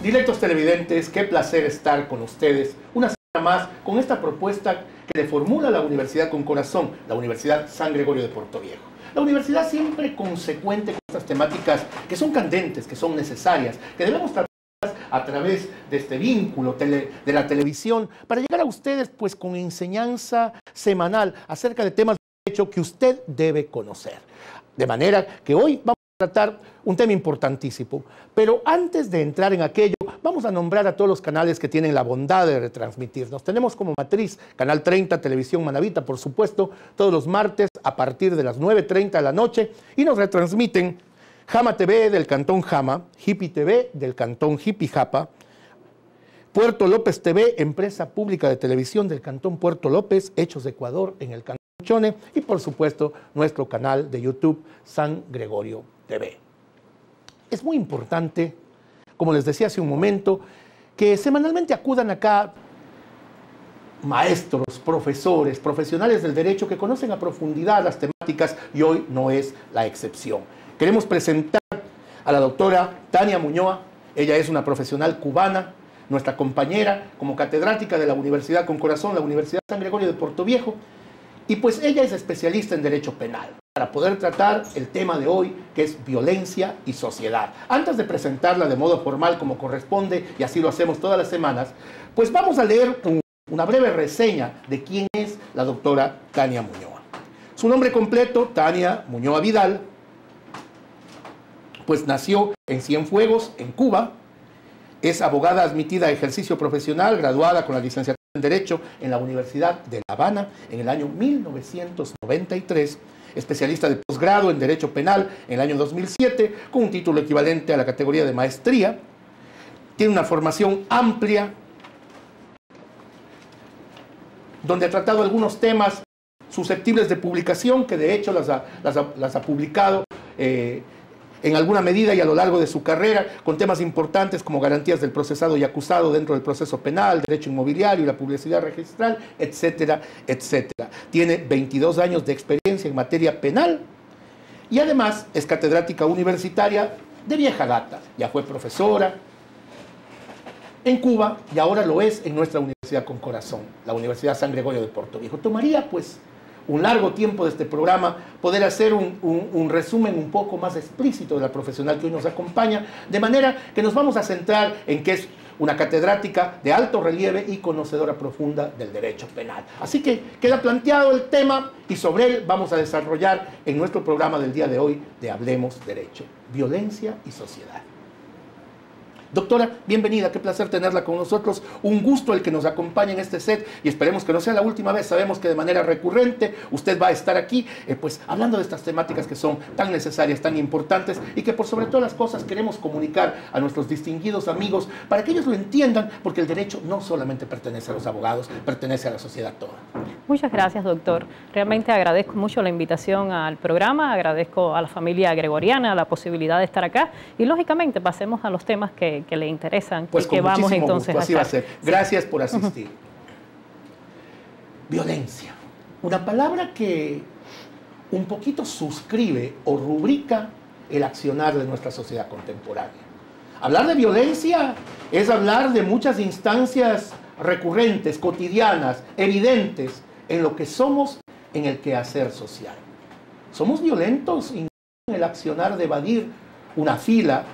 Directos televidentes, qué placer estar con ustedes una semana más con esta propuesta que le formula la Universidad con Corazón, la Universidad San Gregorio de Puerto Viejo. La universidad siempre consecuente con estas temáticas que son candentes, que son necesarias, que debemos tratar a través de este vínculo de la televisión para llegar a ustedes pues con enseñanza semanal acerca de temas de derecho que usted debe conocer. De manera que hoy vamos a tratar un tema importantísimo, pero antes de entrar en aquello, vamos a nombrar a todos los canales que tienen la bondad de retransmitirnos. Tenemos como matriz Canal 30, Televisión Manavita, por supuesto, todos los martes a partir de las 9:30 de la noche, y nos retransmiten Jama TV del Cantón Jama, Hippie TV del Cantón Hippie-Japa, Puerto López TV, empresa pública de televisión del Cantón Puerto López, Hechos de Ecuador en el Cantón Chone, y por supuesto nuestro canal de YouTube San Gregorio TV. Es muy importante, como les decía hace un momento, que semanalmente acudan acá maestros, profesores, profesionales del derecho que conocen a profundidad las temáticas, y hoy no es la excepción. Queremos presentar a la doctora Tania Muñoa. Ella es una profesional cubana, nuestra compañera como catedrática de la Universidad con Corazón, la Universidad San Gregorio de Puerto Viejo, y pues ella es especialista en derecho penal para poder tratar el tema de hoy, que es violencia y sociedad. Antes de presentarla de modo formal como corresponde, y así lo hacemos todas las semanas, pues vamos a leer una breve reseña de quién es la doctora Tania Muñoa. Su nombre completo, Tania Muñoa Vidal, pues nació en Cienfuegos, en Cuba. Es abogada admitida a ejercicio profesional, graduada con la licenciatura en Derecho en la Universidad de La Habana en el año 1993, especialista de posgrado en Derecho Penal en el año 2007, con un título equivalente a la categoría de maestría. Tiene una formación amplia, donde ha tratado algunos temas susceptibles de publicación, que de hecho las ha publicado en alguna medida y a lo largo de su carrera, con temas importantes como garantías del procesado y acusado dentro del proceso penal, derecho inmobiliario y la publicidad registral, etcétera, etcétera. Tiene 22 años de experiencia en materia penal y además es catedrática universitaria de vieja data. Ya fue profesora en Cuba y ahora lo es en nuestra Universidad con Corazón, la Universidad San Gregorio de Puerto Viejo. Tomaría pues un largo tiempo de este programa poder hacer un resumen un poco más explícito de la profesional que hoy nos acompaña, de manera que nos vamos a centrar en que es una catedrática de alto relieve y conocedora profunda del derecho penal. Así que queda planteado el tema y sobre él vamos a desarrollar en nuestro programa del día de hoy de Hablemos Derecho, violencia y sociedad. Doctora, bienvenida, qué placer tenerla con nosotros. Un gusto el que nos acompañe en este set y esperemos que no sea la última vez. Sabemos que de manera recurrente usted va a estar aquí, pues hablando de estas temáticas que son tan necesarias, tan importantes y que por sobre todas las cosas queremos comunicar a nuestros distinguidos amigos para que ellos lo entiendan, porque el derecho no solamente pertenece a los abogados, pertenece a la sociedad toda. Muchas gracias, doctor. Realmente agradezco mucho la invitación al programa, agradezco a la familia gregoriana la posibilidad de estar acá y lógicamente pasemos a los temas que le interesan pues y que vamos entonces gusto, así va a hacer. ser. Gracias por asistir. Violencia, una palabra que un poquito suscribe o rubrica el accionar de nuestra sociedad contemporánea. Hablar de violencia es hablar de muchas instancias recurrentes, cotidianas, evidentes en lo que somos en el quehacer social. Somos violentos en el accionar de evadir una fila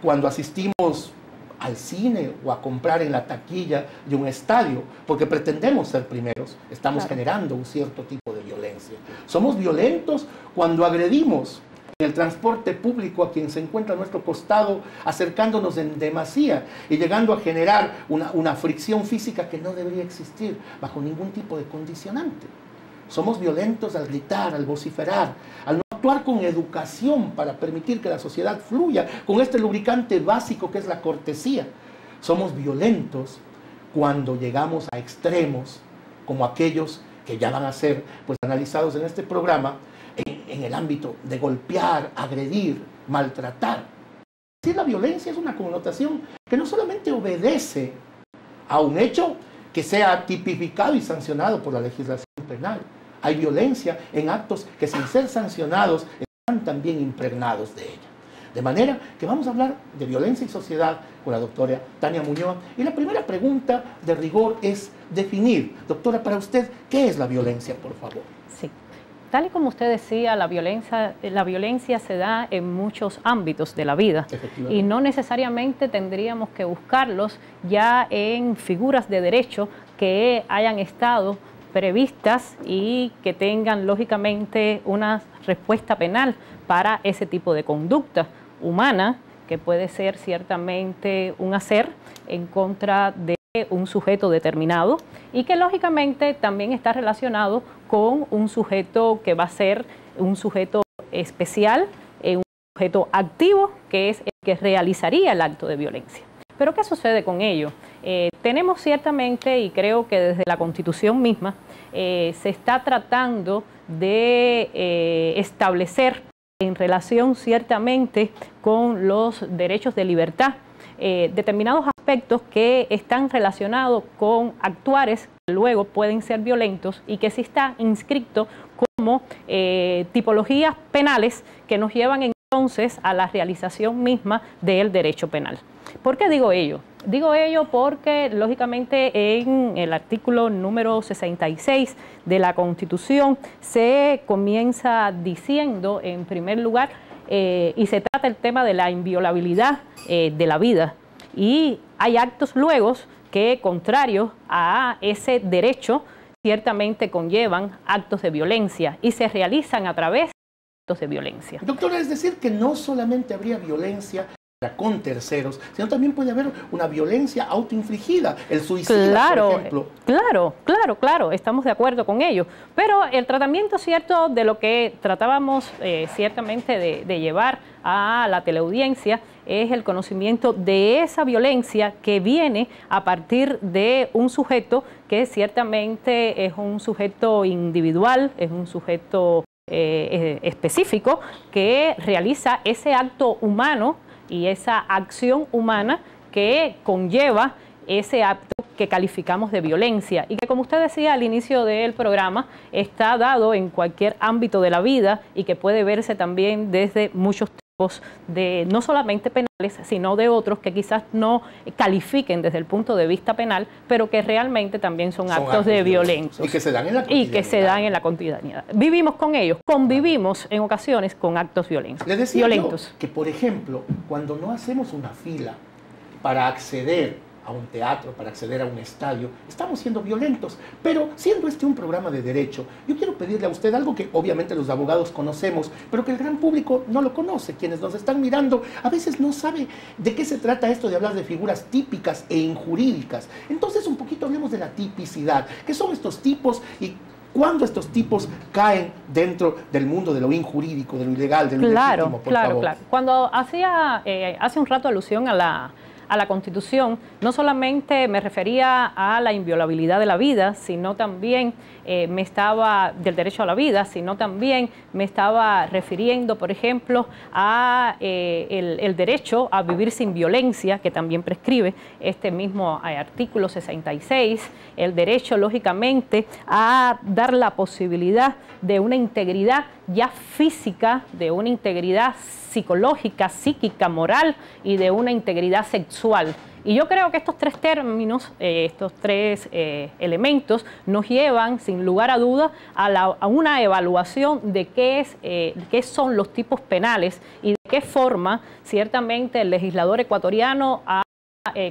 cuando asistimos al cine o a comprar en la taquilla de un estadio, porque pretendemos ser primeros, estamos generando un cierto tipo de violencia. Somos violentos cuando agredimos en el transporte público a quien se encuentra a nuestro costado, acercándonos en demasía y llegando a generar una fricción física que no debería existir bajo ningún tipo de condicionante. Somos violentos al gritar, al vociferar, al no actuar con educación para permitir que la sociedad fluya con este lubricante básico que es la cortesía. Somos violentos cuando llegamos a extremos como aquellos que ya van a ser pues analizados en este programa en el ámbito de golpear, agredir, maltratar. Si la violencia es una connotación que no solamente obedece a un hecho que sea tipificado y sancionado por la legislación penal. Hay violencia en actos que sin ser sancionados están también impregnados de ella. De manera que vamos a hablar de violencia y sociedad con la doctora Tania Muñoz. Y la primera pregunta de rigor es definir, doctora, para usted, ¿qué es la violencia, por favor? Sí. Tal y como usted decía, la violencia se da en muchos ámbitos de la vida y no necesariamente tendríamos que buscarlos ya en figuras de derecho que hayan estado previstas y que tengan lógicamente una respuesta penal para ese tipo de conducta humana, que puede ser ciertamente un hacer en contra de un sujeto determinado y que lógicamente también está relacionado con un sujeto que va a ser un sujeto especial, un sujeto activo, que es el que realizaría el acto de violencia. Pero ¿qué sucede con ello? Tenemos ciertamente, y creo que desde la Constitución misma, se está tratando de establecer en relación ciertamente con los derechos de libertad determinados aspectos que están relacionados con actuares que luego pueden ser violentos y que sí está inscrito como tipologías penales que nos llevan entonces a la realización misma del derecho penal. ¿Por qué digo ello? Digo ello porque, lógicamente, en el artículo número 66 de la Constitución se comienza diciendo, en primer lugar, y se trata el tema de la inviolabilidad de la vida. Y hay actos luego que, contrarios a ese derecho, ciertamente conllevan actos de violencia y se realizan a través de actos de violencia. Doctora, es decir, que no solamente habría violencia con terceros, sino también puede haber una violencia autoinfligida, el suicidio, por ejemplo. Claro, estamos de acuerdo con ello. Pero el tratamiento cierto de lo que tratábamos ciertamente de llevar a la teleaudiencia es el conocimiento de esa violencia que viene a partir de un sujeto que ciertamente es un sujeto individual, es un sujeto específico que realiza ese acto humano y esa acción humana que conlleva ese acto que calificamos de violencia y que, como usted decía al inicio del programa, está dado en cualquier ámbito de la vida y que puede verse también desde muchos tipos de, no solamente penales, sino de otros que quizás no califiquen desde el punto de vista penal, pero que realmente también son actos de violencia. Y que se dan en la cotidianidad. Y que se dan en la cotidianidad. Vivimos con ellos, convivimos en ocasiones con actos violentos. Le decía violentos. Yo que, por ejemplo, cuando no hacemos una fila para acceder a un teatro, para acceder a un estadio, estamos siendo violentos. Pero siendo este un programa de derecho, yo quiero pedirle a usted algo que obviamente los abogados conocemos, pero que el gran público no lo conoce. Quienes nos están mirando a veces no sabe de qué se trata esto de hablar de figuras típicas e injurídicas. Entonces un poquito hablemos de la tipicidad. ¿Qué son estos tipos y cuándo estos tipos caen dentro del mundo de lo injurídico, de lo ilegal, de lo ilegítimo, por favor? Claro. Cuando hacía hace un rato alusión a la Constitución, no solamente me refería a la inviolabilidad de la vida, sino también del derecho a la vida, sino también me estaba refiriendo, por ejemplo, a el derecho a vivir sin violencia, que también prescribe este mismo artículo 66, el derecho, lógicamente, a dar la posibilidad de una integridad ya física, de una integridad psicológica, psíquica, moral y de una integridad sexual. Y yo creo que estos tres términos, estos tres elementos nos llevan sin lugar a dudas a una evaluación de qué son los tipos penales y de qué forma ciertamente el legislador ecuatoriano ha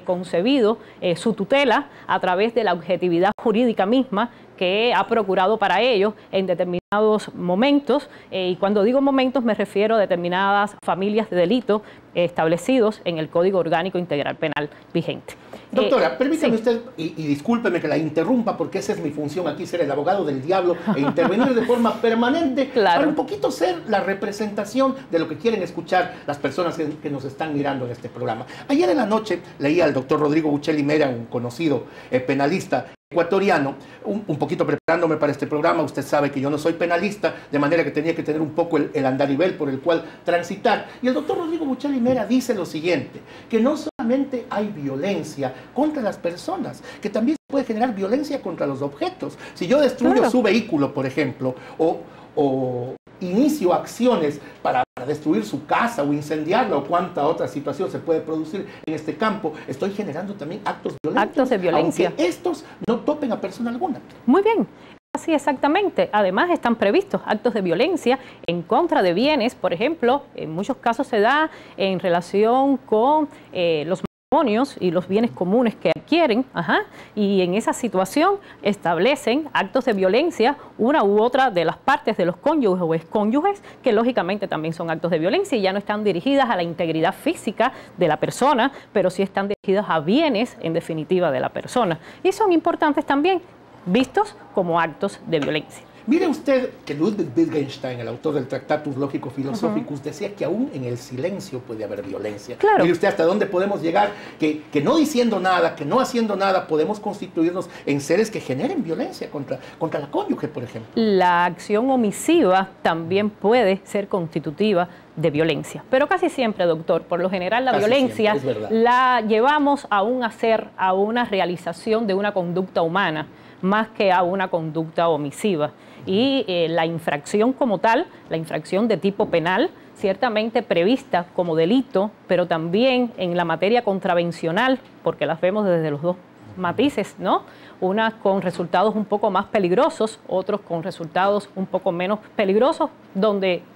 concebido su tutela a través de la objetividad jurídica misma que ha procurado para ello en determinados momentos, y cuando digo momentos me refiero a determinadas familias de delito establecidos en el Código Orgánico Integral Penal vigente. Doctora, permítame usted, y discúlpeme que la interrumpa, porque esa es mi función aquí, ser el abogado del diablo e intervenir de forma permanente para un poquito ser la representación de lo que quieren escuchar las personas que nos están mirando en este programa. Ayer en la noche leí al doctor Rodrigo Buccelli Mera, un conocido penalista ecuatoriano, un poquito preparándome para este programa. Usted sabe que yo no soy penalista, de manera que tenía que tener un poco el andarivel por el cual transitar. Y el doctor Rodrigo Buccelli Mera dice lo siguiente, que no solamente hay violencia contra las personas, que también se puede generar violencia contra los objetos. Si yo destruyo su vehículo, por ejemplo, o inicio acciones para destruir su casa o incendiarla o cuánta otra situación se puede producir en este campo, estoy generando también actos violentos. Actos de violencia. Aunque estos no topen a persona alguna. Muy bien. Así exactamente. Además están previstos actos de violencia en contra de bienes, por ejemplo, en muchos casos se da en relación con los matrimonios y los bienes comunes que adquieren, y en esa situación establecen actos de violencia una u otra de las partes de los cónyuges o excónyuges, que lógicamente también son actos de violencia y ya no están dirigidas a la integridad física de la persona, pero sí están dirigidas a bienes, en definitiva, de la persona. Y son importantes también, vistos como actos de violencia. Mire usted que Ludwig Wittgenstein, el autor del Tractatus Lógico-Philosophicus, decía que aún en el silencio puede haber violencia. Claro. Mire usted hasta dónde podemos llegar, que no diciendo nada, que no haciendo nada, podemos constituirnos en seres que generen violencia contra la cónyuge, por ejemplo. La acción omisiva también puede ser constitutiva de violencia. Pero casi siempre, doctor, por lo general la violencia la llevamos a un hacer, a una realización de una conducta humana, más que a una conducta omisiva. Y la infracción como tal, la infracción de tipo penal, ciertamente prevista como delito, pero también en la materia contravencional, porque las vemos desde los dos matices, ¿no? Unas con resultados un poco más peligrosos, otros con resultados un poco menos peligrosos,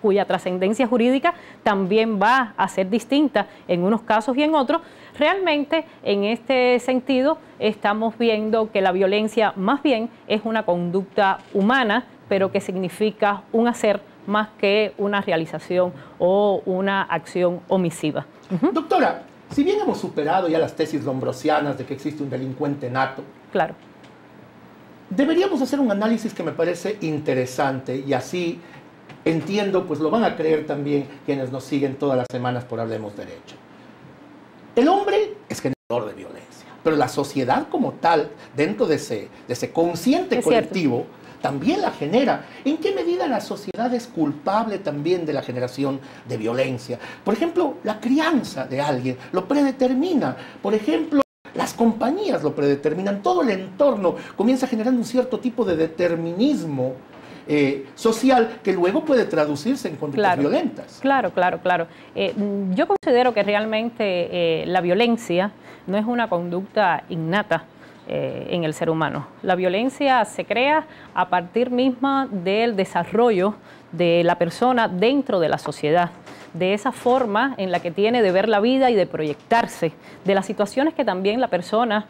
cuya trascendencia jurídica también va a ser distinta en unos casos y en otros. Realmente, en este sentido, estamos viendo que la violencia más bien es una conducta humana, pero que significa un hacer más que una realización o una acción omisiva. Doctora, si bien hemos superado ya las tesis lombrosianas de que existe un delincuente nato, claro, deberíamos hacer un análisis que me parece interesante y así entiendo, pues lo van a creer también quienes nos siguen todas las semanas por Hablemos Derecho. El hombre es generador de violencia, pero la sociedad como tal, dentro de ese consciente colectivo, también la genera. ¿En qué medida la sociedad es culpable también de la generación de violencia? Por ejemplo, la crianza de alguien lo predetermina. Por ejemplo, las compañías lo predeterminan. Todo el entorno comienza generando un cierto tipo de determinismo social que luego puede traducirse en conductas violentas. Claro. Yo considero que realmente la violencia no es una conducta innata en el ser humano. La violencia se crea a partir misma del desarrollo de la persona dentro de la sociedad, de esa forma en la que tiene de ver la vida y de proyectarse, de las situaciones que también la persona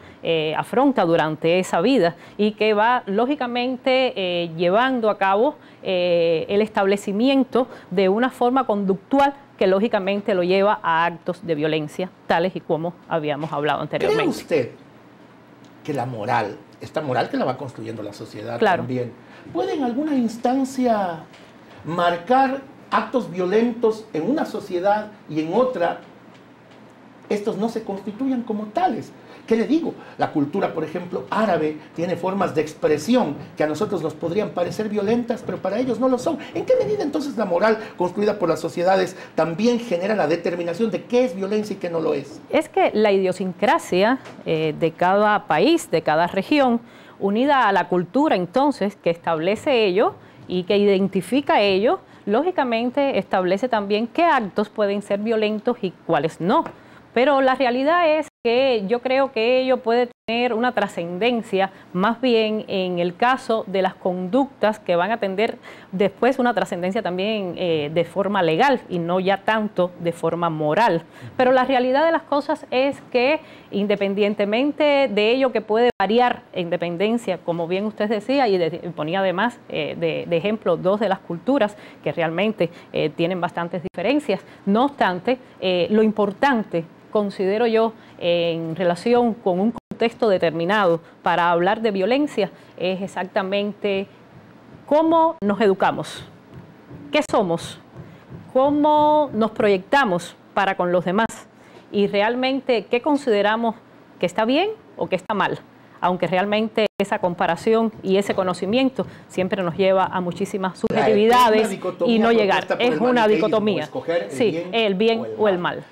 afronta durante esa vida y que va lógicamente llevando a cabo el establecimiento de una forma conductual que lógicamente lo lleva a actos de violencia, tales y como habíamos hablado anteriormente. ¿Cree usted que la moral, esta moral que la va construyendo la sociedad también, puede en alguna instancia marcar actos violentos en una sociedad y en otra, estos no se constituyan como tales? ¿Qué le digo? La cultura, por ejemplo, árabe, tiene formas de expresión que a nosotros nos podrían parecer violentas, pero para ellos no lo son. ¿En qué medida entonces la moral construida por las sociedades también genera la determinación de qué es violencia y qué no lo es? Es que la idiosincrasia de cada país, de cada región, unida a la cultura entonces que establece ello y que identifica ello, lógicamente establece también qué actos pueden ser violentos y cuáles no. Pero la realidad es que yo creo que ello puede tener una trascendencia más bien en el caso de las conductas que van a tener después una trascendencia también de forma legal y no ya tanto de forma moral. Pero la realidad de las cosas es que independientemente de ello que puede variar en dependencia, como bien usted decía, y ponía además de ejemplo dos de las culturas que realmente tienen bastantes diferencias, no obstante, lo importante, considero yo, en relación con un contexto determinado para hablar de violencia, es exactamente cómo nos educamos, qué somos, cómo nos proyectamos para con los demás y realmente qué consideramos que está bien o que está mal, aunque realmente esa comparación y ese conocimiento siempre nos lleva a muchísimas subjetividades y no llegar. Es una dicotomía. Sí, el bien o el mal.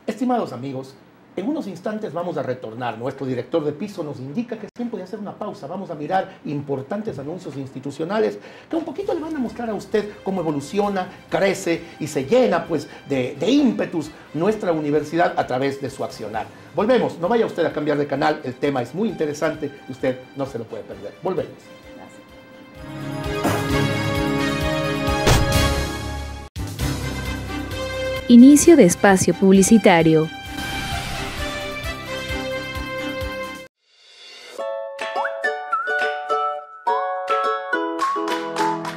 Estimados amigos, En unos instantes vamos a retornar. Nuestro director de piso nos indica que es tiempo de hacer una pausa. Vamos a mirar importantes anuncios institucionales que un poquito le van a mostrar a usted cómo evoluciona, crece y se llena pues de ímpetus nuestra universidad a través de su accionar. Volvemos, no vaya usted a cambiar de canal, el tema es muy interesante y usted no se lo puede perder. Volvemos. Inicio de espacio publicitario.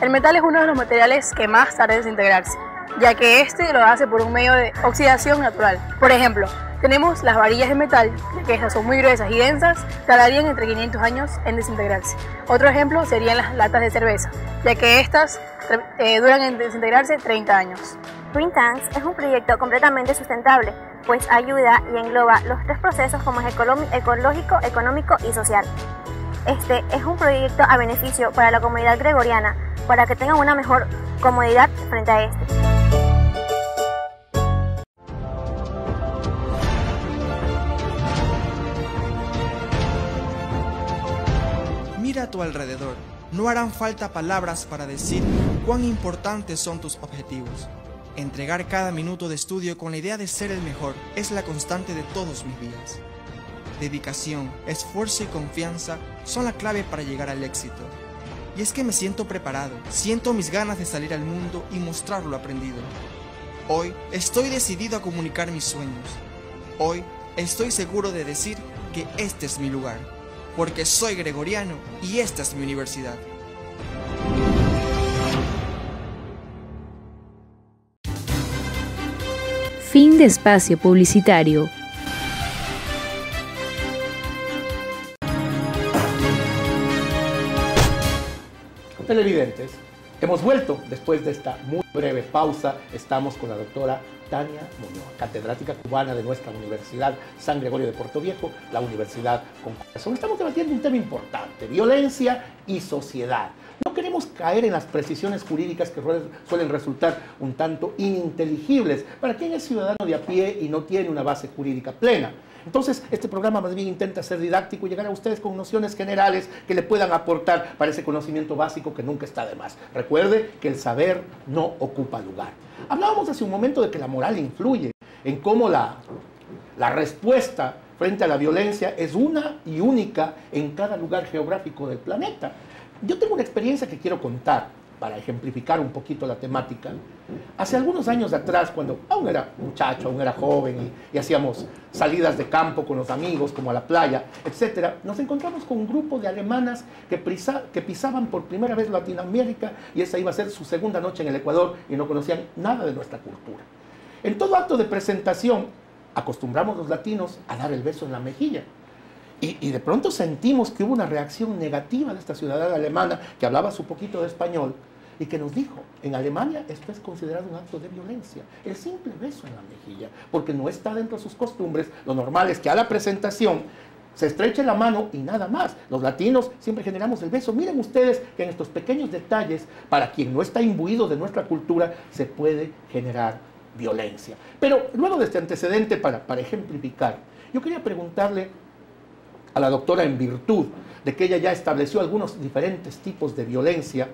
El metal es uno de los materiales que más tarda en desintegrarse, ya que este lo hace por un medio de oxidación natural. Por ejemplo, tenemos las varillas de metal, ya que estas son muy gruesas y densas, tardarían entre 500 años en desintegrarse. Otro ejemplo serían las latas de cerveza, ya que estas duran en desintegrarse 30 años. Green Tanks es un proyecto completamente sustentable, pues ayuda y engloba los tres procesos como es ecológico, económico y social. Este es un proyecto a beneficio para la comunidad gregoriana, para que tengan una mejor comodidad frente a este. Mira a tu alrededor, no harán falta palabras para decir cuán importantes son tus objetivos. Entregar cada minuto de estudio con la idea de ser el mejor es la constante de todos mis días. Dedicación, esfuerzo y confianza son la clave para llegar al éxito. Y es que me siento preparado, siento mis ganas de salir al mundo y mostrar lo aprendido. Hoy estoy decidido a comunicar mis sueños. Hoy estoy seguro de decir que este es mi lugar, porque soy gregoriano y esta es mi universidad. Fin de espacio publicitario. Televidentes, hemos vuelto después de esta muy breve pausa. Estamos con la doctora Tania Muñoz, catedrática cubana de nuestra Universidad San Gregorio de Puerto Viejo, la Universidad con Corazón. Estamos debatiendo un tema importante: violencia y sociedad. No queremos caer en las precisiones jurídicas que suelen resultar un tanto ininteligibles para quien es ciudadano de a pie y no tiene una base jurídica plena. Entonces, este programa más bien intenta ser didáctico y llegar a ustedes con nociones generales que le puedan aportar para ese conocimiento básico que nunca está de más. Recuerde que el saber no ocupa lugar. Hablábamos hace un momento de que la moral influye en cómo la respuesta frente a la violencia es una y única en cada lugar geográfico del planeta. Yo tengo una experiencia que quiero contar para ejemplificar un poquito la temática. Hace algunos años atrás, cuando aún era muchacho, aún era joven y hacíamos salidas de campo con los amigos, como a la playa, etc., nos encontramos con un grupo de alemanas que pisaban por primera vez Latinoamérica y esa iba a ser su segunda noche en el Ecuador y no conocían nada de nuestra cultura. En todo acto de presentación, acostumbramos los latinos a dar el beso en la mejilla. Y de pronto sentimos que hubo una reacción negativa de esta ciudadana alemana que hablaba su poquito de español y que nos dijo: en Alemania esto es considerado un acto de violencia, el simple beso en la mejilla, porque no está dentro de sus costumbres. Lo normal es que a la presentación se estreche la mano y nada más. Los latinos siempre generamos el beso. Miren ustedes que en estos pequeños detalles, para quien no está imbuido de nuestra cultura, se puede generar violencia. Pero luego de este antecedente, para ejemplificar, yo quería preguntarle a la doctora, en virtud de que ella ya estableció algunos diferentes tipos de violencia,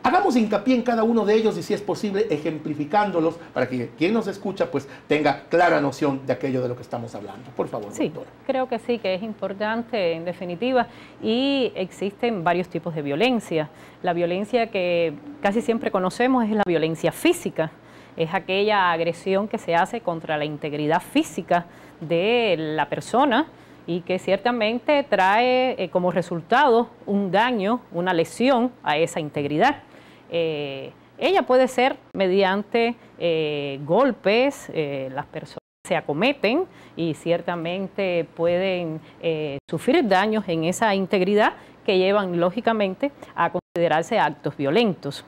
hagamos hincapié en cada uno de ellos y, si es posible, ejemplificándolos para que quien nos escucha pues tenga clara noción de aquello de lo que estamos hablando. Por favor, sí, doctora. Creo que sí, que es importante en definitiva, y existen varios tipos de violencia. La violencia que casi siempre conocemos es la violencia física, es aquella agresión que se hace contra la integridad física de la persona y que ciertamente trae como resultado un daño, una lesión a esa integridad. Ella puede ser mediante golpes, las personas se acometen y ciertamente pueden sufrir daños en esa integridad que llevan lógicamente a considerarse actos violentos.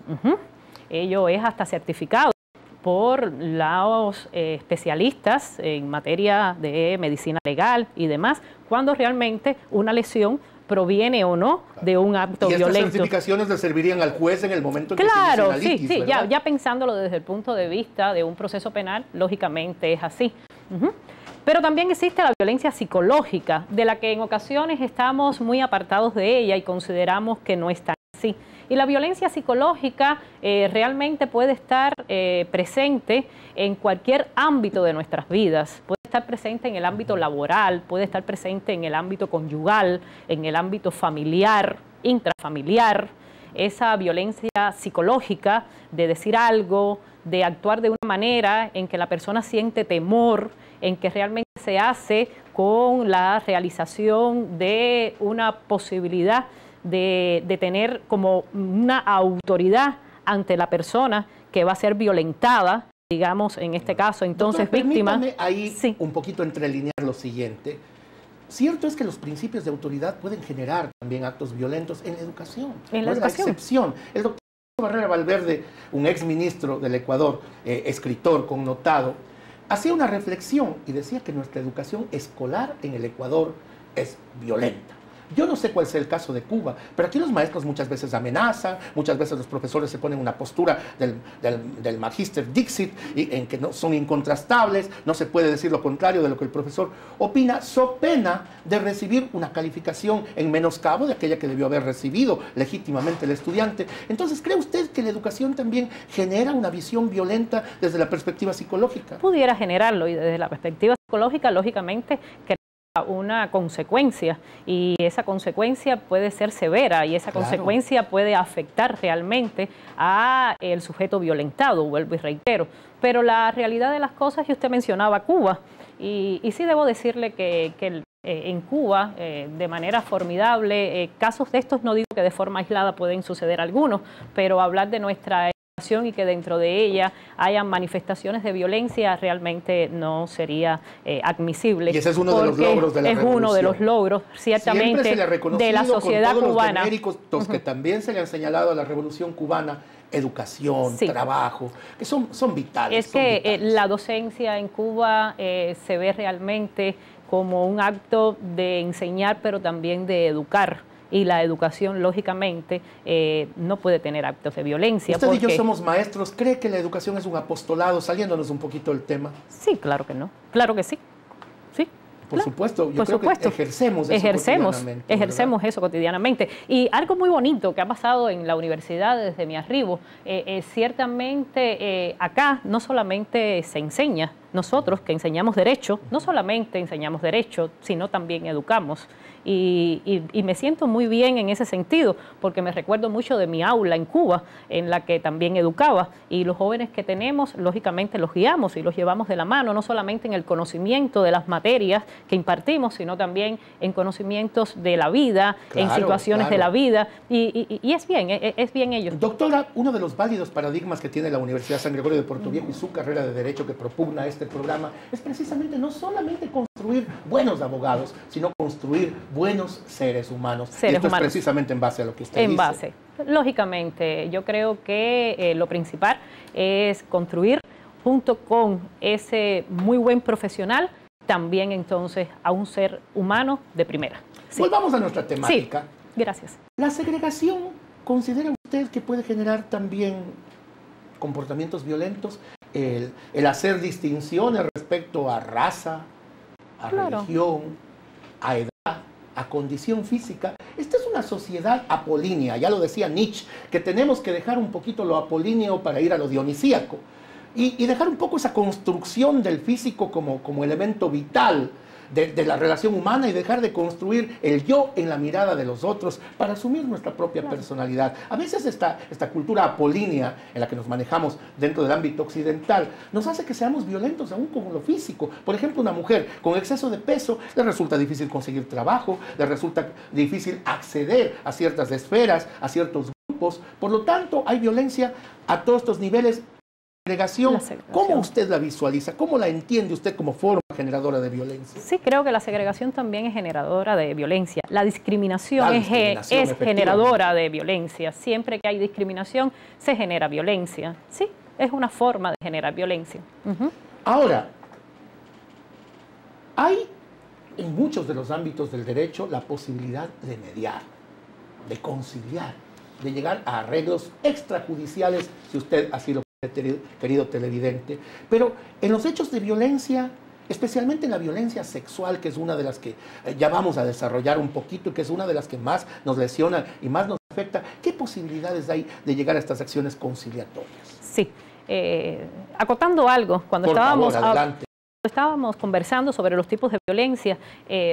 Ello es hasta certificado por los especialistas en materia de medicina legal y demás, cuando realmente una lesión proviene o no de un acto violento. Y estas certificaciones le servirían al juez en el momento en que claro, se inicia sí, ya pensándolo desde el punto de vista de un proceso penal, lógicamente es así. Pero también existe la violencia psicológica, de la que en ocasiones estamos muy apartados de ella y consideramos que no es tan así. Y la violencia psicológica realmente puede estar presente en cualquier ámbito de nuestras vidas. Puede estar presente en el ámbito laboral, puede estar presente en el ámbito conyugal, en el ámbito familiar, intrafamiliar. Esa violencia psicológica de decir algo, de actuar de una manera en que la persona siente temor, en que realmente se hace con la realización de una posibilidad de tener como una autoridad ante la persona que va a ser violentada, digamos, en este caso, entonces, doctora, víctima. Permítame ahí sí. un poquito entrelinear lo siguiente. Cierto es que los principios de autoridad pueden generar también actos violentos en la educación. En la educación. La excepción. El doctor Barrera Valverde, un exministro del Ecuador, escritor connotado, hacía una reflexión y decía que nuestra educación escolar en el Ecuador es violenta. Yo no sé cuál sea el caso de Cuba, pero aquí los maestros muchas veces amenazan, muchas veces los profesores se ponen en una postura del magíster Dixit, en que no, son incontrastables, no se puede decir lo contrario de lo que el profesor opina, so pena de recibir una calificación en menoscabo de aquella que debió haber recibido legítimamente el estudiante. Entonces, ¿cree usted que la educación también genera una visión violenta desde la perspectiva psicológica? Pudiera generarlo, y desde la perspectiva psicológica, lógicamente, que una consecuencia, y esa consecuencia puede ser severa, y esa consecuencia puede afectar realmente a el sujeto violentado, vuelvo y reitero. Pero la realidad de las cosas, y usted mencionaba Cuba, y sí debo decirle que en Cuba, de manera formidable, casos de estos, no digo que de forma aislada pueden suceder algunos, pero hablar de nuestra y que dentro de ella hayan manifestaciones de violencia realmente no sería admisible. Y ese es uno de los logros de la revolución. Es uno de los logros, ciertamente, de la sociedad con todos cubana. Los deméritos que también se le han señalado a la revolución cubana, educación, trabajo, que son vitales. Es que la docencia en Cuba se ve realmente como un acto de enseñar, pero también de educar. Y la educación, lógicamente, no puede tener actos de violencia. Usted y yo somos maestros. ¿Cree que la educación es un apostolado? Saliéndonos un poquito del tema. Sí, claro que no. Claro que sí. Sí. Por supuesto, yo creo que ejercemos eso cotidianamente. Y algo muy bonito que ha pasado en la universidad desde mi arribo, ciertamente acá no solamente se enseña, nosotros que enseñamos Derecho, no solamente enseñamos Derecho, sino también educamos. Y me siento muy bien en ese sentido, porque me recuerdo mucho de mi aula en Cuba, en la que también educaba, y los jóvenes que tenemos, lógicamente los guiamos y los llevamos de la mano, no solamente en el conocimiento de las materias que impartimos, sino también en conocimientos de la vida, en situaciones de la vida, y es bien ello. Doctora, uno de los válidos paradigmas que tiene la Universidad San Gregorio de Puerto Viejo y su carrera de Derecho que propugna este programa es precisamente no solamente construir buenos abogados, sino construir buenos seres humanos. Y esto es precisamente en base a lo que usted dice. En base. Lógicamente, yo creo que lo principal es construir, junto con ese muy buen profesional, también entonces a un ser humano de primera. Sí. Volvamos a nuestra temática. Sí, gracias. ¿La segregación considera usted que puede generar también comportamientos violentos? El hacer distinciones respecto a raza, a religión, a edad, a condición física. Esta es una sociedad apolínea, ya lo decía Nietzsche, que tenemos que dejar un poquito lo apolíneo para ir a lo dionisíaco y dejar un poco esa construcción del físico como elemento vital de la relación humana y dejar de construir el yo en la mirada de los otros para asumir nuestra propia personalidad. A veces esta cultura apolínea en la que nos manejamos dentro del ámbito occidental nos hace que seamos violentos aún con lo físico. Por ejemplo, una mujer con exceso de peso le resulta difícil conseguir trabajo, le resulta difícil acceder a ciertas esferas, a ciertos grupos. Por lo tanto, hay violencia a todos estos niveles. Segregación, ¿cómo usted la visualiza? ¿Cómo la entiende usted como forma generadora de violencia? Sí, creo que la segregación también es generadora de violencia. La discriminación es generadora de violencia. Siempre que hay discriminación, se genera violencia. Sí, es una forma de generar violencia. Ahora, hay en muchos de los ámbitos del derecho la posibilidad de mediar, de conciliar, de llegar a arreglos extrajudiciales, si usted así lo querido televidente. Pero en los hechos de violencia, especialmente en la violencia sexual, que es una de las que ya vamos a desarrollar un poquito y que es una de las que más nos lesiona y más nos afecta, ¿qué posibilidades hay de llegar a estas acciones conciliatorias? Sí, acotando algo, cuando estábamos conversando sobre los tipos de violencia,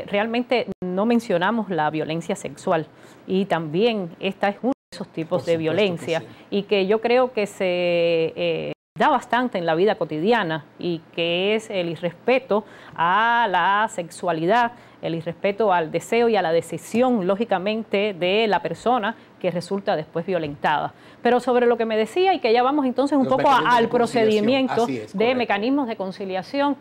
realmente no mencionamos la violencia sexual y también esta es uno de esos tipos de violencia y que yo creo que se da bastante en la vida cotidiana y que es el irrespeto a la sexualidad, el irrespeto al deseo y a la decisión, lógicamente, de la persona que resulta después violentada. Pero sobre lo que me decía y que ya vamos entonces un poco al procedimiento de mecanismos de conciliación,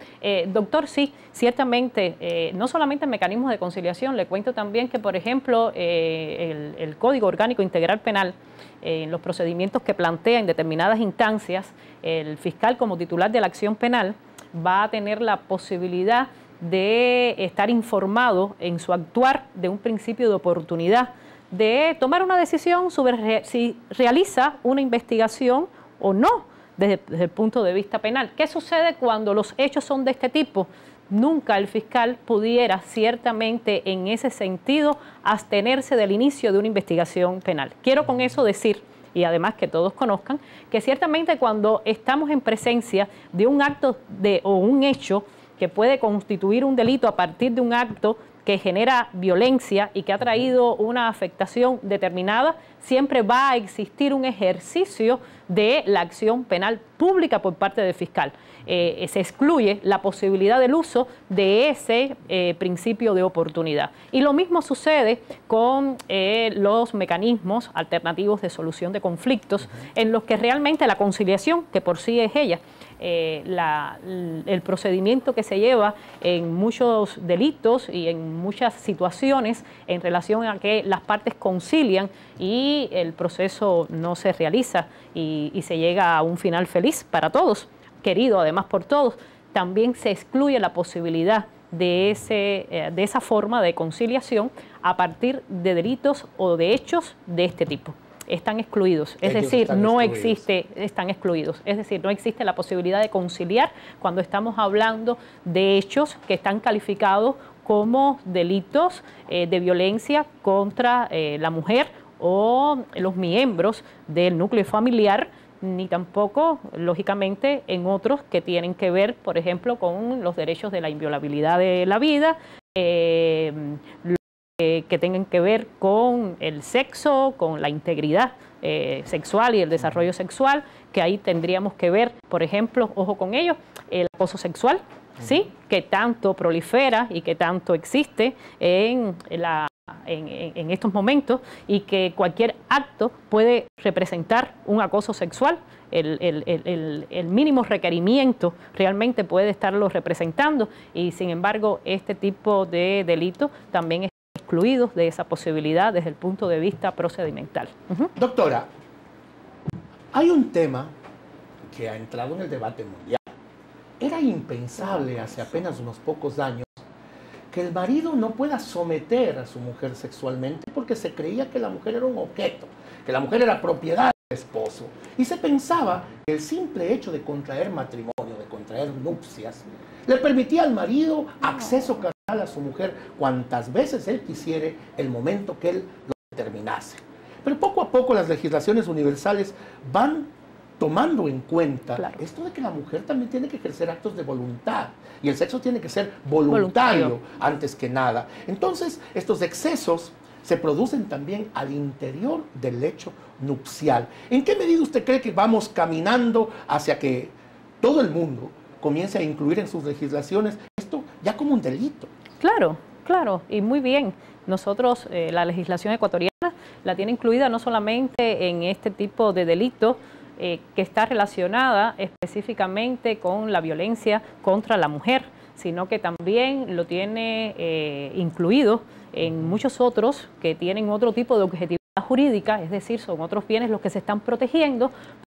doctor, sí, ciertamente, no solamente mecanismos de conciliación, le cuento también que, por ejemplo, el Código Orgánico Integral Penal, en los procedimientos que plantea en determinadas instancias, el fiscal como titular de la acción penal va a tener la posibilidad de estar informado en su actuar de un principio de oportunidad, de tomar una decisión sobre si realiza una investigación o no desde el punto de vista penal. ¿Qué sucede cuando los hechos son de este tipo? Nunca el fiscal pudiera ciertamente en ese sentido abstenerse del inicio de una investigación penal. Quiero con eso decir, y además que todos conozcan, que ciertamente cuando estamos en presencia de un acto o un hecho que puede constituir un delito a partir de un acto que genera violencia y que ha traído una afectación determinada, siempre va a existir un ejercicio de la acción penal pública por parte del fiscal. Se excluye la posibilidad del uso de ese principio de oportunidad. Y lo mismo sucede con los mecanismos alternativos de solución de conflictos, en los que realmente la conciliación, que por sí es ella, el procedimiento que se lleva en muchos delitos y en muchas situaciones en relación a que las partes concilian y el proceso no se realiza y se llega a un final feliz para todos, querido además por todos, también se excluye la posibilidad de esa forma de conciliación a partir de delitos o de hechos de este tipo. Están excluidos, es decir, no existe, están excluidos, es decir, no existe la posibilidad de conciliar cuando estamos hablando de hechos que están calificados como delitos de violencia contra la mujer o los miembros del núcleo familiar, ni tampoco, lógicamente, en otros que tienen que ver, por ejemplo, con los derechos de la inviolabilidad de la vida, que tengan que ver con el sexo, con la integridad sexual y el desarrollo sexual, que ahí tendríamos que ver, por ejemplo, ojo con ello, el acoso sexual, ¿sí? Que tanto prolifera y que tanto existe en estos momentos y que cualquier acto puede representar un acoso sexual. El mínimo requerimiento realmente puede estarlo representando y sin embargo este tipo de delito también es excluidos de esa posibilidad desde el punto de vista procedimental. Doctora, hay un tema que ha entrado en el debate mundial. Era impensable hace apenas unos pocos años que el marido no pueda someter a su mujer sexualmente porque se creía que la mujer era un objeto, que la mujer era propiedad del esposo. Y se pensaba que el simple hecho de contraer matrimonio, de contraer nupcias, le permitía al marido acceso carnal a su mujer cuantas veces él quisiere, el momento que él lo determinase. Pero poco a poco las legislaciones universales van tomando en cuenta esto de que la mujer también tiene que ejercer actos de voluntad y el sexo tiene que ser voluntario antes que nada. Entonces, estos excesos se producen también al interior del lecho nupcial. ¿En qué medida usted cree que vamos caminando hacia que todo el mundo comience a incluir en sus legislaciones esto ya como un delito? Claro, claro, y muy bien. Nosotros, la legislación ecuatoriana la tiene incluida no solamente en este tipo de delitos, que está relacionada específicamente con la violencia contra la mujer, sino que también lo tiene incluido en muchos otros que tienen otro tipo de objetividad jurídica, es decir, son otros bienes los que se están protegiendo.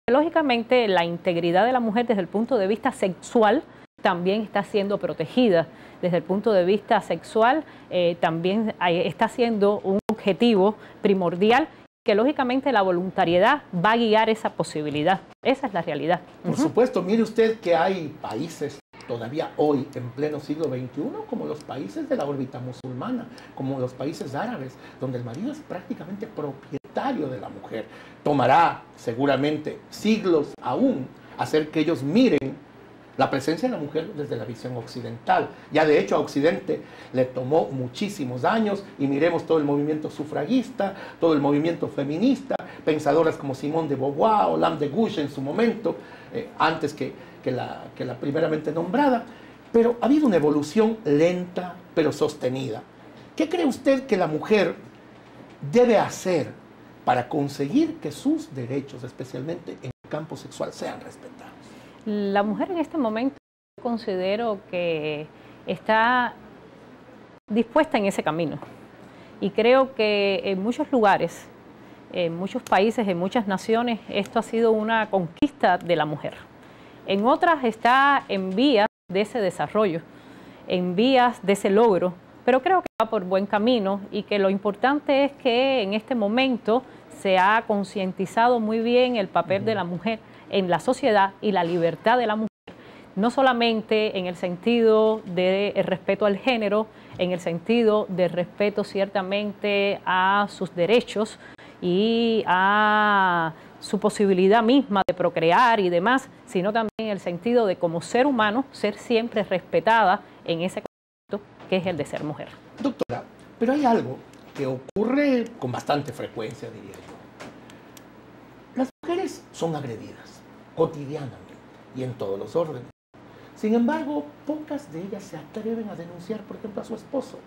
Lógicamente, la integridad de la mujer desde el punto de vista sexual también está siendo protegida. Desde el punto de vista sexual también está siendo un objetivo primordial que lógicamente la voluntariedad va a guiar esa posibilidad. Esa es la realidad. Por supuesto, mire usted que hay países todavía hoy, en pleno siglo XXI, como los países de la órbita musulmana, como los países árabes, donde el marido es prácticamente propietario de la mujer. Tomará seguramente siglos aún hacer que ellos miren la presencia de la mujer desde la visión occidental. Ya de hecho a Occidente le tomó muchísimos años, y miremos todo el movimiento sufragista, todo el movimiento feminista, pensadoras como Simone de Beauvoir o Lam de Gouche en su momento, antes que la primeramente nombrada, pero ha habido una evolución lenta pero sostenida. ¿Qué cree usted que la mujer debe hacer para conseguir que sus derechos, especialmente en el campo sexual, sean respetados? La mujer en este momento considero que está dispuesta en ese camino, y creo que en muchos lugares, en muchos países, en muchas naciones, esto ha sido una conquista de la mujer. En otras está en vías de ese desarrollo, en vías de ese logro, pero creo que va por buen camino, y que lo importante es que en este momento se ha concientizado muy bien el papel de la mujer en la sociedad y la libertad de la mujer, no solamente en el sentido del respeto al género, en el sentido del respeto ciertamente a sus derechos y a su posibilidad misma de procrear y demás, sino también en el sentido de como ser humano ser siempre respetada en ese concepto que es el de ser mujer. Doctora, pero hay algo que ocurre con bastante frecuencia, diría yo. Las mujeres son agredidas cotidianamente y en todos los órdenes. Sin embargo, pocas de ellas se atreven a denunciar, por ejemplo, a su esposo.